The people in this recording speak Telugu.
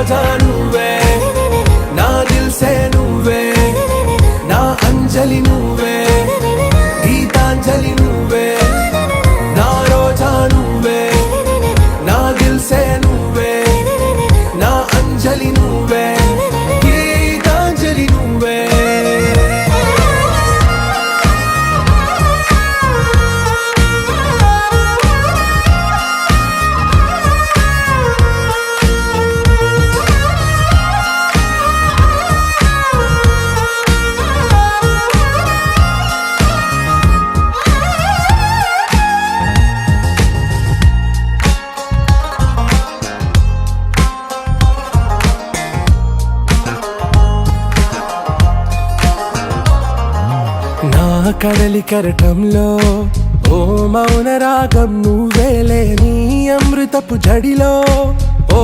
రోజా నువ్వే, నా దిల్ సే నువ్వే, నా అంజలి నువ్వే, గీతాంజలి నువ్వే, నా రోజా నువ్వే, నా దిల్ సే నువ్వే, నా అంజలి నువ్వే, గీతాంజలి నువ్వే. నా కడలి కరటంలో ఓ మౌన రాగం నువ్వేలే, నీ అమృతపు జడిలో ఓ